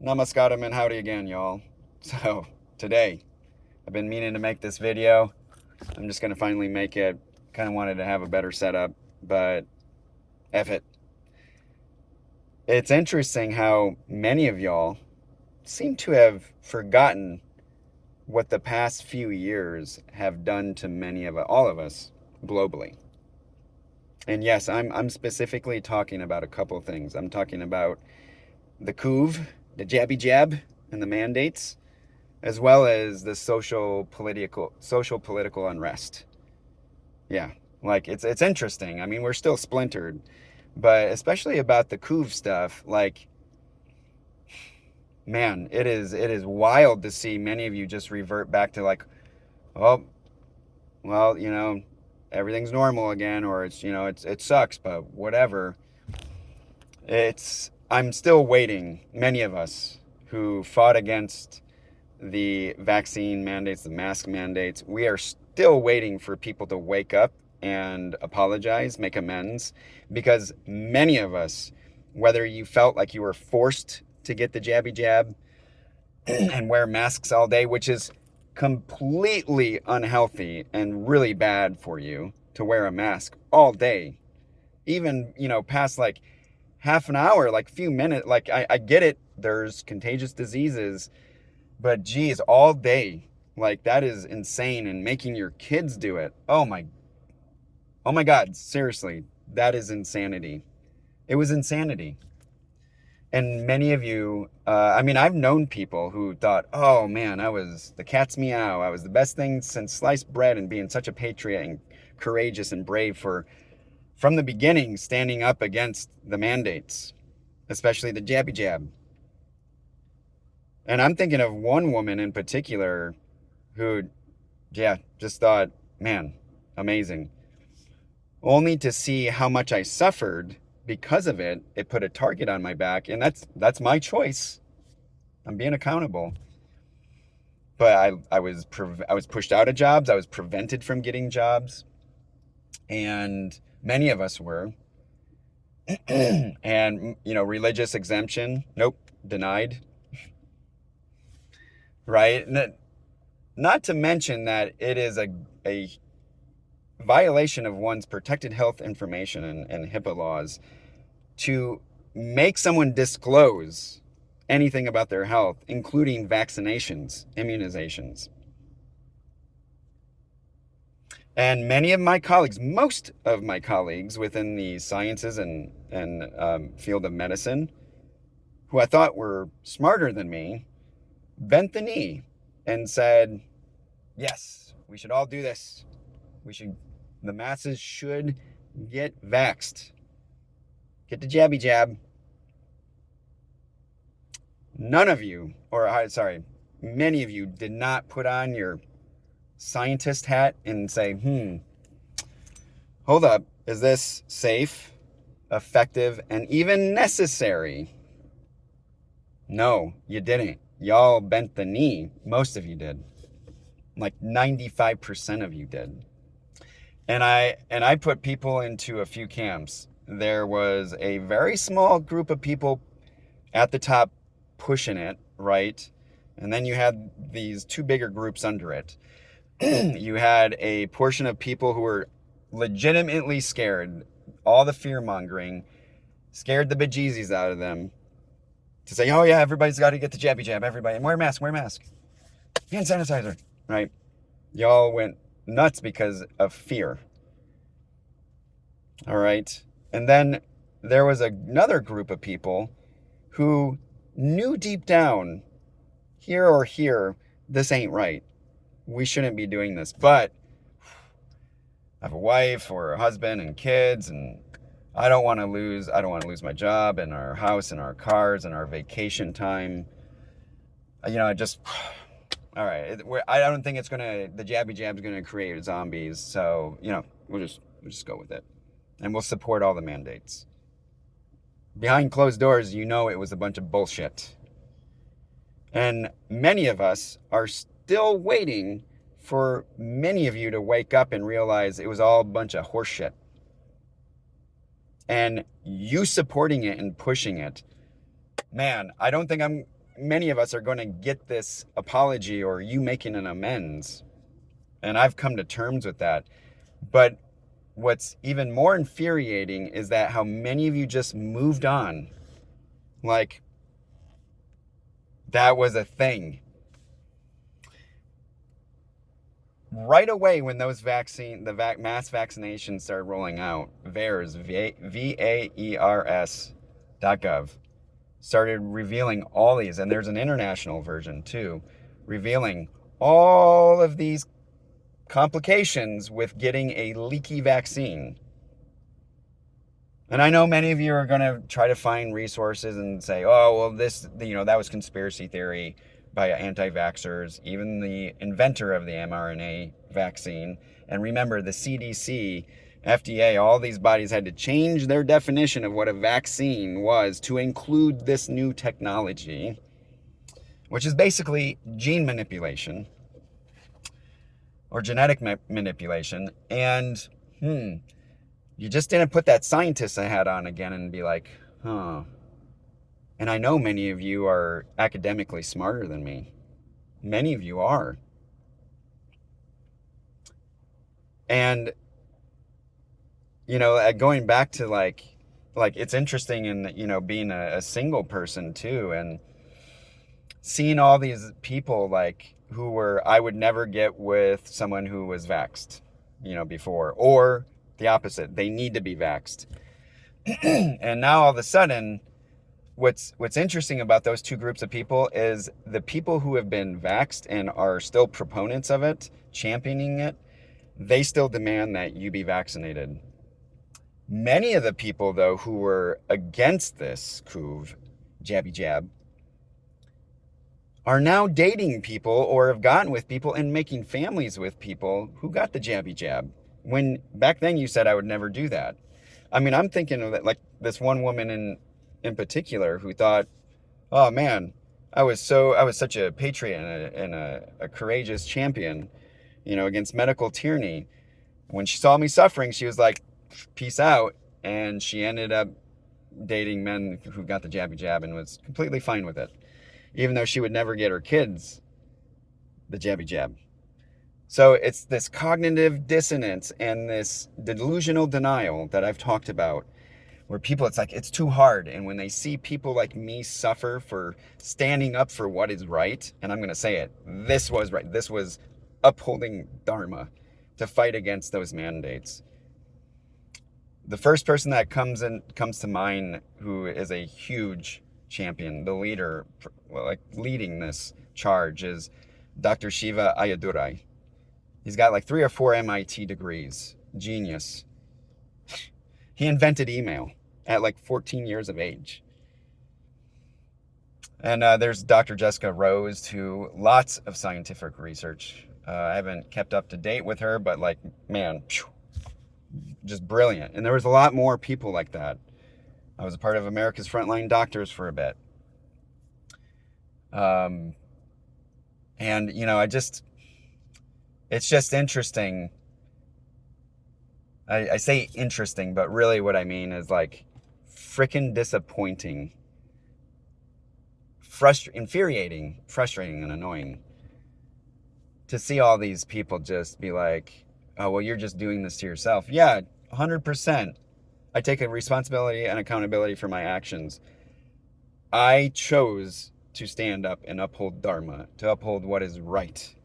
Namaskaram and howdy again, y'all. So, today, I've been meaning to make this video. I'm just going to finally make it. Kind of wanted to have a better setup, but F it. It's interesting how many of y'all seem to have forgotten what the past few years have done to all of us globally. And yes, I'm specifically talking about a couple things. I'm talking about the Coov, the jabby jab, and the mandates, as well as the social political unrest. Yeah, like it's interesting. I mean, we're still splintered, but especially about the Coov stuff, like, man, it is wild to see many of you just revert back to like, oh, well, everything's normal again, or it sucks, but whatever. I'm still waiting, many of us who fought against the vaccine mandates, the mask mandates, we are still waiting for people to wake up and apologize, make amends, because many of us, whether you felt like you were forced to get the jabby jab and wear masks all day, which is completely unhealthy and really bad for you to wear a mask all day, even, past like half an hour, like few minutes, like I get it, there's contagious diseases, but geez, all day, like that is insane. And making your kids do it, oh my God, seriously, that is insanity. It was insanity. And many of you, I've known people who thought, oh man, I was the cat's meow, I was the best thing since sliced bread, and being such a patriot and courageous and brave from the beginning, standing up against the mandates, especially the jabby jab. And I'm thinking of one woman in particular who, yeah, just thought, man, amazing. Only to see how much I suffered because of it. It put a target on my back, and that's my choice. I'm being accountable. But I was pushed out of jobs. I was prevented from getting jobs, and many of us were. And religious exemption, nope, denied. Right? Not to mention that it is a violation of one's protected health information and HIPAA laws to make someone disclose anything about their health, including vaccinations, immunizations. And many of my colleagues, most of my colleagues within the sciences and field of medicine, who I thought were smarter than me, bent the knee and said, yes, we should all do this. The masses should get vaxxed. Get the jabby jab. Many of you did not put on your scientist hat and say, hold up, is this safe, effective, and even necessary? No, you didn't. Y'all bent the knee. Most of you did. Like 95% of you did. And I put people into a few camps. There was a very small group of people at the top pushing it, right? And then you had these two bigger groups under it. You had a portion of people who were legitimately scared, all the fear-mongering, scared the bejesus out of them, to say, oh yeah, everybody's got to get the jabby jab, everybody, and wear a mask, hand sanitizer, right? Y'all went nuts because of fear. All right. And then there was another group of people who knew deep down, here, this ain't right. We shouldn't be doing this. But I have a wife or a husband and kids, and I don't want to lose my job and our house and our cars and our vacation time. All right. I don't think the jabby jab's going to create zombies. So, we'll just go with it. And we'll support all the mandates. Behind closed doors, it was a bunch of bullshit. And many of us are still waiting for many of you to wake up and realize it was all a bunch of horseshit. And you supporting it and pushing it, man, I don't think I'm many of us are going to get this apology or you making an amends. And I've come to terms with that. But what's even more infuriating is that how many of you just moved on. Like, that was a thing. Right away when those mass vaccinations started rolling out, VAERS, VAERS.gov, started revealing all these, and there's an international version too, revealing all of these complications with getting a leaky vaccine. And I know many of you are going to try to find resources and say, oh, well, that was conspiracy theory by anti-vaxxers, even the inventor of the mRNA vaccine. And remember, the CDC, FDA, all these bodies had to change their definition of what a vaccine was to include this new technology, which is basically gene manipulation or genetic manipulation. And, you just didn't put that scientist hat on again and be like, huh. And I know many of you are academically smarter than me. Many of you are. And, going back to like it's interesting in, being a single person too, and seeing all these people I would never get with someone who was vaxxed, before, or the opposite. They need to be vaxxed. And now all of a sudden, what's interesting about those two groups of people is the people who have been vaxxed and are still proponents of it, championing it, they still demand that you be vaccinated. Many of the people, though, who were against this Coov, jabby jab, are now dating people or have gotten with people and making families with people who got the jabby jab. When back then you said I would never do that. I mean, I'm thinking of it like this one woman in particular who thought, oh man, I was such a patriot and a courageous champion, against medical tyranny. When she saw me suffering, she was like, peace out. And she ended up dating men who got the jabby jab and was completely fine with it, even though she would never get her kids the jabby jab. So it's this cognitive dissonance and this delusional denial that I've talked about, where people, it's too hard. And when they see people like me suffer for standing up for what is right, and I'm going to say it, this was right. This was upholding Dharma to fight against those mandates. The first person that comes to mind who is a huge champion, the leader, leading this charge, is Dr. Shiva Ayadurai. He's got 3 or 4 MIT degrees. Genius. He invented email at 14 years of age. And there's Dr. Jessica Rose, who lots of scientific research. I haven't kept up to date with her, but man, just brilliant. And there was a lot more people like that. I was a part of America's Frontline Doctors for a bit. And, it's just interesting. I say interesting, but really what I mean is freaking disappointing, infuriating, frustrating, and annoying to see all these people just be like, oh, well, you're just doing this to yourself. Yeah, 100%. I take a responsibility and accountability for my actions. I chose to stand up and uphold Dharma, to uphold what is right.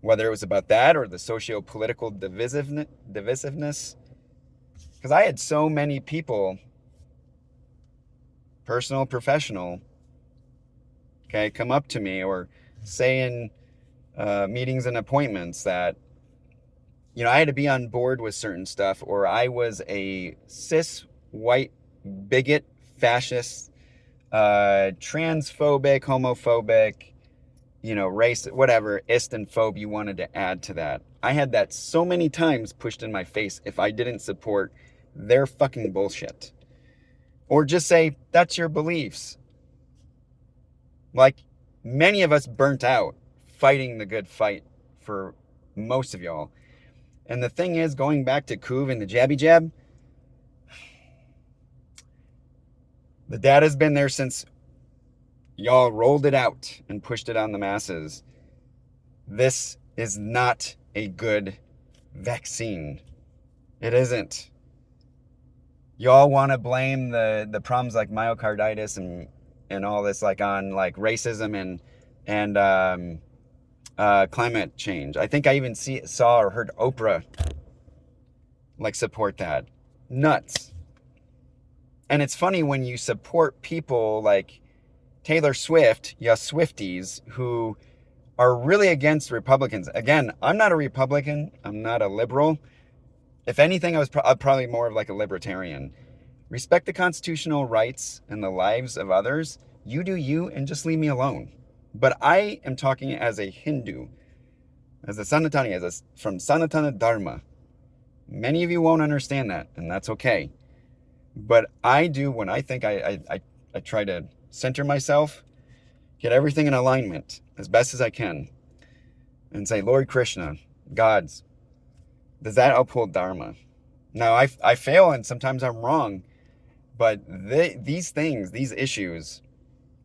Whether it was about that or the socio-political divisiveness. Because I had so many people, personal, professional, come up to me or say in meetings and appointments that, I had to be on board with certain stuff, or I was a cis, white, bigot, fascist, transphobic, homophobic, race, whatever, ist and phobe you wanted to add to that. I had that so many times pushed in my face if I didn't support their fucking bullshit. Or just say, that's your beliefs. Many of us burnt out fighting the good fight for most of y'all. And the thing is, going back to Coov and the jabby jab, the data's been there since, Y'all rolled it out and pushed it on the masses. This is not a good vaccine. It isn't. Y'all want to blame the problems like myocarditis and all this like on like racism and climate change. I think I even saw or heard Oprah like support that. Nuts. And it's funny when you support people like Taylor Swift, ya Swifties, who are really against Republicans. Again, I'm not a Republican. I'm not a liberal. If anything, I'm probably more of like a libertarian. Respect the constitutional rights and the lives of others. You do you and just leave me alone. But I am talking as a Hindu, as a Sanatani, from Sanatana Dharma. Many of you won't understand that, and that's okay. But I do when I think I try to center myself, get everything in alignment as best as I can, and say, Lord Krishna, gods, does that uphold Dharma? Now, I fail and sometimes I'm wrong, but these things, these issues,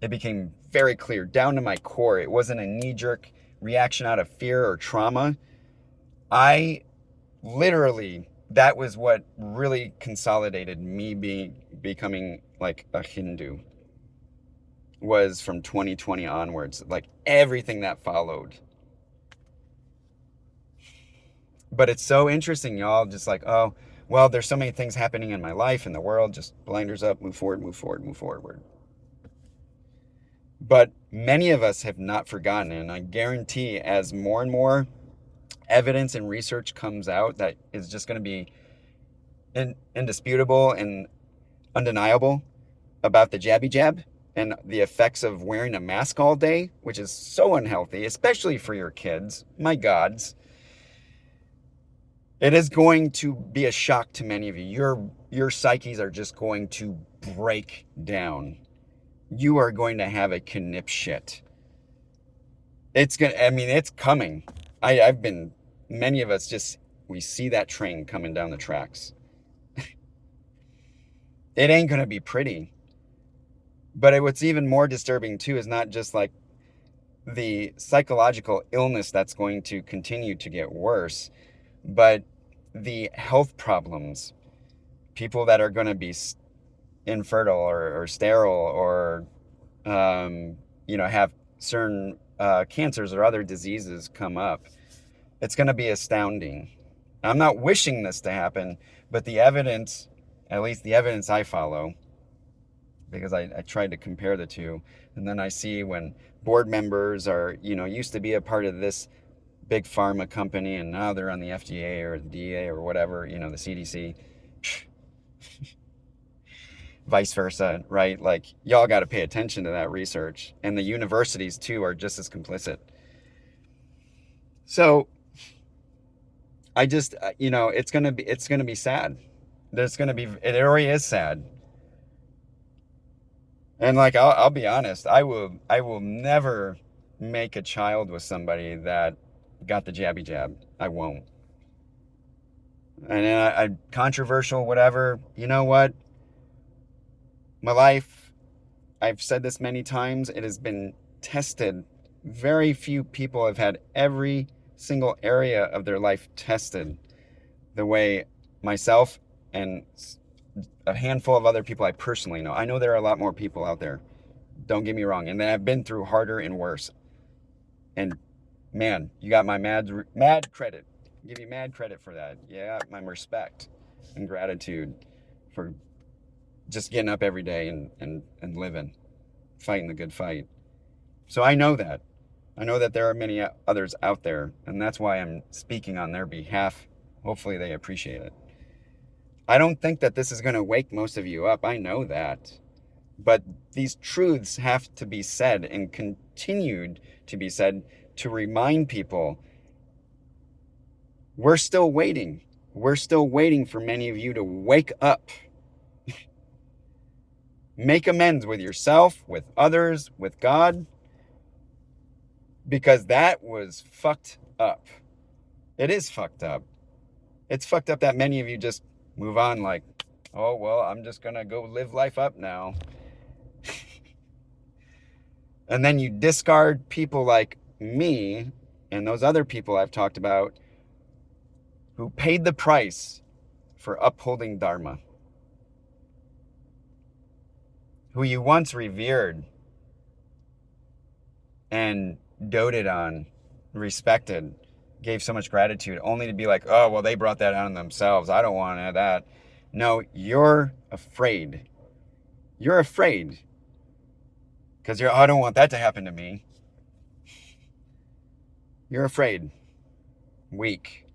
it became very clear down to my core. It wasn't a knee-jerk reaction out of fear or trauma. I literally, that was what really consolidated me becoming like a Hindu, was from 2020 onwards, like everything that followed. But it's so interesting, y'all, just like, oh, well, there's so many things happening in my life, in the world, just blinders up, move forward, move forward, move forward. But many of us have not forgotten, and I guarantee as more and more evidence and research comes out that is just going to be indisputable and undeniable about the jabby jab and the effects of wearing a mask all day, which is so unhealthy, especially for your kids. My gods. It is going to be a shock to many of you. Your psyches are just going to break down. You are going to have a knipshit. It's coming. Many of us we see that train coming down the tracks. It ain't going to be pretty. But what's even more disturbing too is not just like the psychological illness that's going to continue to get worse, but the health problems, people that are going to be infertile or sterile or, have certain cancers or other diseases come up. It's going to be astounding. I'm not wishing this to happen, but the evidence, at least the evidence I follow, because I tried to compare the two, and then I see when board members are, used to be a part of this big pharma company and now they're on the FDA or the DEA or whatever, the CDC, vice versa, right? Like, y'all got to pay attention to that research, and the universities too are just as complicit. So I just, it's going to be sad. It already is sad. And like, I'll be honest, I will never make a child with somebody that got the jabby jab. I won't. And I controversial, whatever. You know what? My life, I've said this many times, it has been tested. Very few people have had every single area of their life tested the way myself and a handful of other people I personally know. I know there are a lot more people out there. Don't get me wrong. And I've been through harder and worse. And man, you got my mad credit. I'll give you mad credit for that. Yeah, my respect and gratitude for just getting up every day and living, fighting the good fight. So I know that. I know that there are many others out there, and that's why I'm speaking on their behalf. Hopefully they appreciate it. I don't think that this is going to wake most of you up. I know that. But these truths have to be said and continued to be said to remind people we're still waiting. We're still waiting for many of you to wake up. Make amends with yourself, with others, with God, because that was fucked up. It is fucked up. It's fucked up that many of you just move on like, oh, well, I'm just going to go live life up now. And then you discard people like me and those other people I've talked about who paid the price for upholding Dharma, who you once revered and doted on, respected, gave so much gratitude, only to be like, oh, well, they brought that on themselves. I don't want that. No, you're afraid. You're afraid because I don't want that to happen to me. You're afraid. Weak.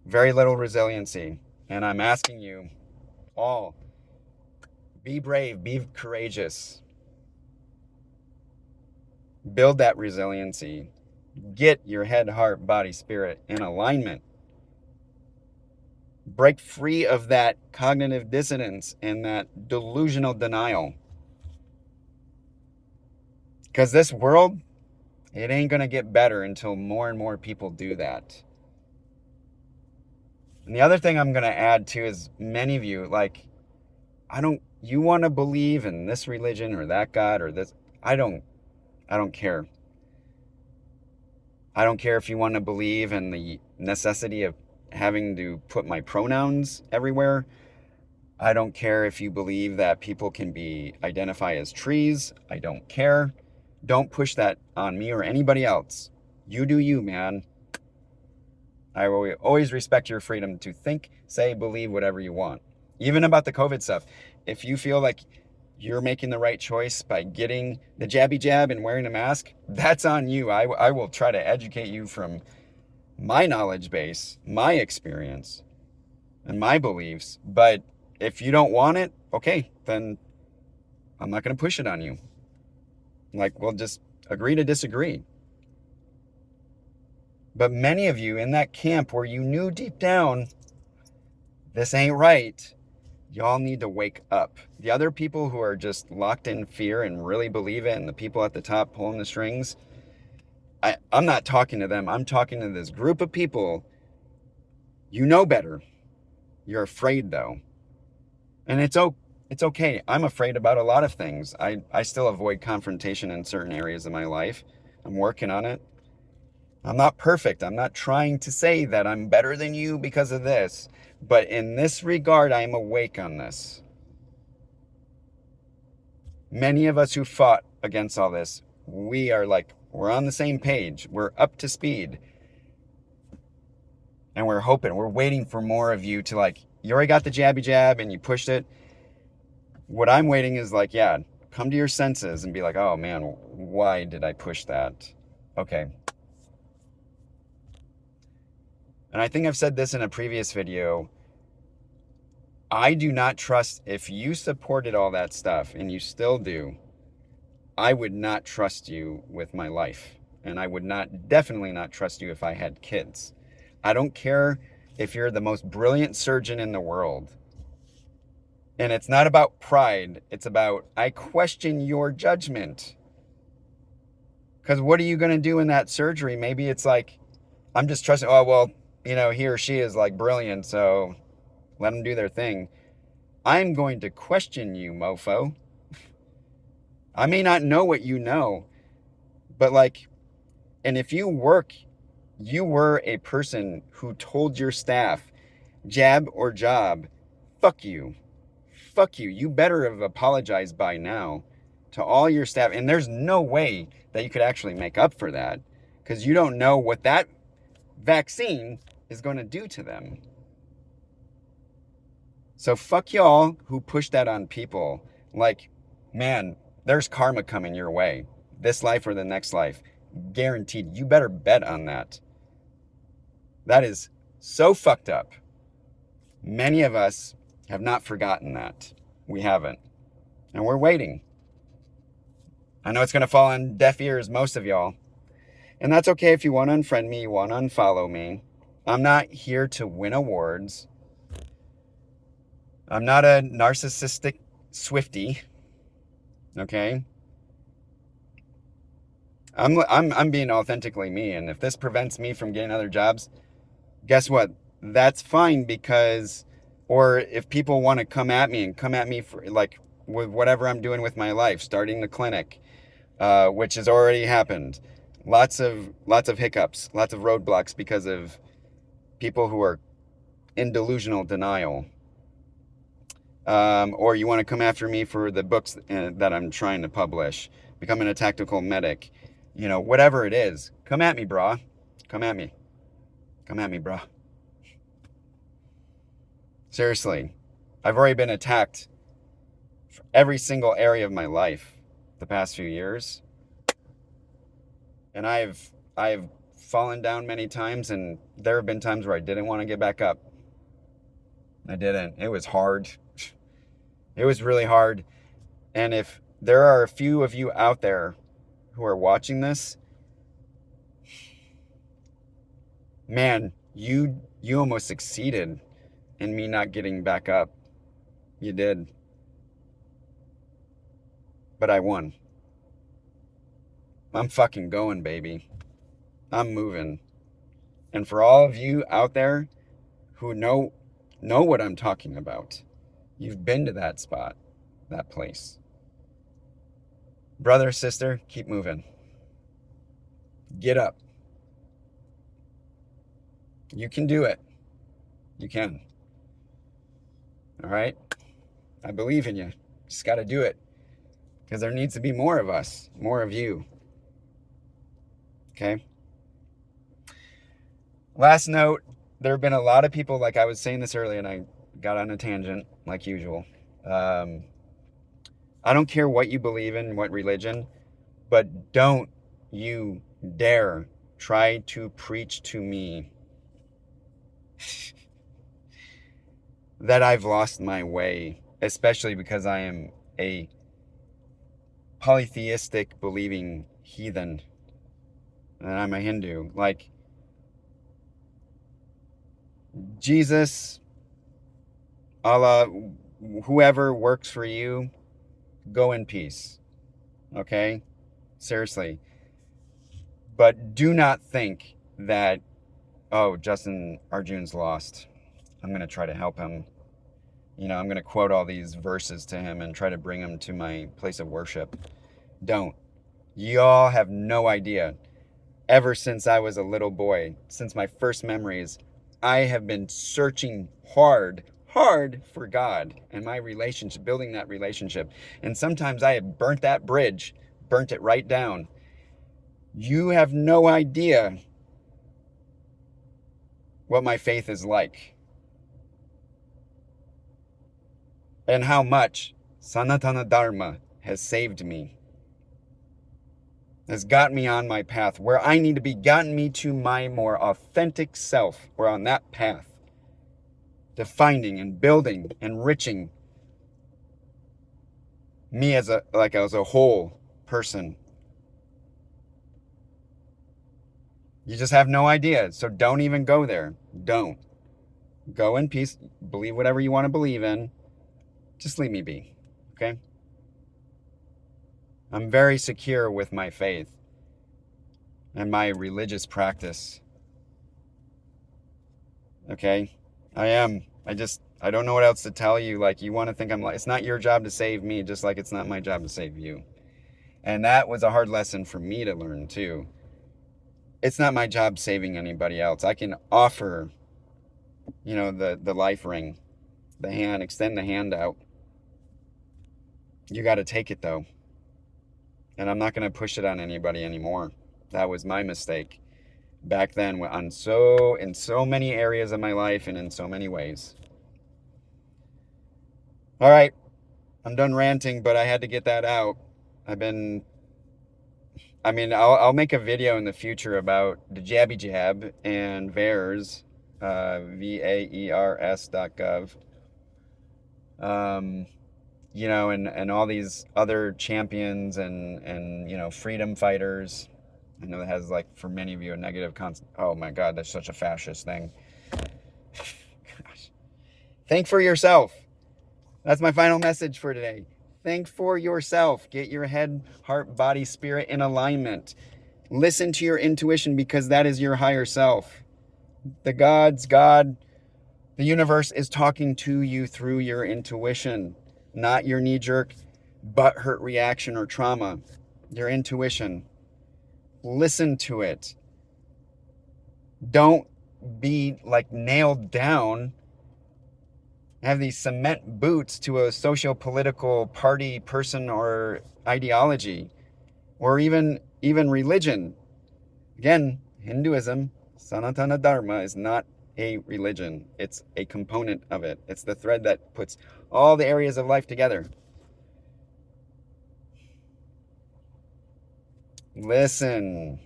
Very little resiliency. And I'm asking you all, be brave, be courageous. Build that resiliency. Get your head, heart, body, spirit in alignment. Break free of that cognitive dissonance and that delusional denial. Because this world, it ain't going to get better until more and more people do that. And the other thing I'm going to add too is many of you, like, you want to believe in this religion or that God or this. I don't care. I don't care if you want to believe in the necessity of having to put my pronouns everywhere. I don't care if you believe that people can identify as trees. I don't care. Don't push that on me or anybody else. You do you, man. I will always respect your freedom to think, say, believe whatever you want. Even about the COVID stuff. If you feel like you're making the right choice by getting the jabby jab and wearing a mask, that's on you. I will try to educate you from my knowledge base, my experience, and my beliefs. But if you don't want it, okay, then I'm not going to push it on you. Like, we'll just agree to disagree. But many of you in that camp where you knew deep down, this ain't right, y'all need to wake up. The other people who are just locked in fear and really believe it, and the people at the top pulling the strings, I'm not talking to them. I'm talking to this group of people. You know better. You're afraid, though. And it's okay. I'm afraid about a lot of things. I still avoid confrontation in certain areas of my life. I'm working on it. I'm not perfect. I'm not trying to say that I'm better than you because of this. But in this regard, I am awake on this. Many of us who fought against all this, we're on the same page. We're up to speed. And we're hoping, we're waiting for more of you to you already got the jabby jab and you pushed it. What I'm waiting is come to your senses and be like, oh man, why did I push that? Okay. And I think I've said this in a previous video. I do not trust, if you supported all that stuff, and you still do, I would not trust you with my life. And I would definitely not trust you if I had kids. I don't care if you're the most brilliant surgeon in the world. And it's not about pride. It's about, I question your judgment. Because what are you going to do in that surgery? Maybe it's I'm just trusting, oh, well, he or she is brilliant, so let them do their thing. I'm going to question you, mofo. I may not know what you know, but and if you were a person who told your staff, jab or job, fuck you. Fuck you. You better have apologized by now to all your staff. And there's no way that you could actually make up for that because you don't know what that vaccine is going to do to them. So fuck y'all who push that on people. Man, there's karma coming your way. This life or the next life. Guaranteed. You better bet on that. That is so fucked up. Many of us have not forgotten that. We haven't. And we're waiting. I know it's going to fall on deaf ears, most of y'all. And that's okay if you want to unfriend me, you want to unfollow me. I'm not here to win awards. I'm not a narcissistic Swiftie. Okay? I'm being authentically me, and if this prevents me from getting other jobs, guess what? That's fine or if people want to come at me for with whatever I'm doing with my life, starting the clinic, which has already happened. Lots of hiccups, lots of roadblocks because of people who are in delusional denial. Or you want to come after me for the books that I'm trying to publish, becoming a tactical medic, whatever it is, come at me, brah. Come at me. Come at me, brah. Seriously, I've already been attacked for every single area of my life the past few years. And I've fallen down many times, and there have been times where I didn't want to get back up. I didn't. It was hard. It was really hard. And if there are a few of you out there who are watching this, man, you almost succeeded in me not getting back up. You did. But I won. I'm fucking going, baby. I'm moving. And for all of you out there who know what I'm talking about, you've been to that spot, that place. Brother, sister, keep moving. Get up. You can do it. You can. All right? I believe in you. Just got to do it. Because there needs to be more of us, more of you. Okay? Last note, there have been a lot of people, like I was saying this earlier, and I got on a tangent, like usual. I don't care what you believe in, what religion, but don't you dare try to preach to me that I've lost my way, especially because I am a polytheistic believing heathen and I'm a Hindu. Like, Jesus, Allah, whoever works for you, go in peace. Okay? Seriously. But do not think that, oh, Justin Arjun's lost. I'm going to try to help him. I'm going to quote all these verses to him and try to bring him to my place of worship. Don't. Y'all have no idea. Ever since I was a little boy, since my first memories, I have been searching hard for God and my relationship, building that relationship. And sometimes I have burnt that bridge, burnt it right down. You have no idea what my faith is like. And how much Sanatana Dharma has saved me. Has gotten me on my path where I need to be, gotten me to my more authentic self. We're on that path. Defining and building, enriching me as a whole person. You just have no idea. So don't even go there. Don't. Go in peace. Believe whatever you want to believe in. Just leave me be. Okay? I'm very secure with my faith and my religious practice. Okay? I am. I don't know what else to tell you. Like, you want to think I'm like, it's not your job to save me, just like it's not my job to save you. And that was a hard lesson for me to learn too. It's not my job saving anybody else. I can offer, the life ring, the hand, extend the hand out. You got to take it though. And I'm not going to push it on anybody anymore. That was my mistake back then in so many areas of my life and in so many ways. All right. I'm done ranting, but I had to get that out. I'll make a video in the future about the Jabby Jab and VAERS, VAERS.gov. And all these other champions and freedom fighters. I know that has, like, for many of you, a negative oh my God, that's such a fascist thing. Gosh. Think for yourself. That's my final message for today. Think for yourself. Get your head, heart, body, spirit in alignment. Listen to your intuition, because that is your higher self. God, the universe is talking to you through your intuition, not your knee-jerk, butt-hurt reaction or trauma. your intuition. Listen to it. Don't be like nailed down, have these cement boots to a socio-political party, person, or ideology, or even religion. Again, Hinduism, Sanatana Dharma, is not a religion. It's a component of it. It's the thread that puts all the areas of life together. Listen.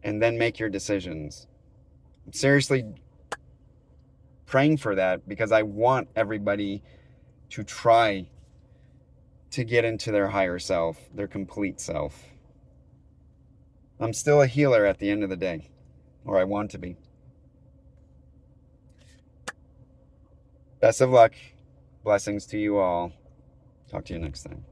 And then make your decisions. I'm seriously praying for that because I want everybody to try to get into their higher self, their complete self. I'm still a healer at the end of the day, or I want to be. Best of luck. Blessings to you all. Talk to you next time.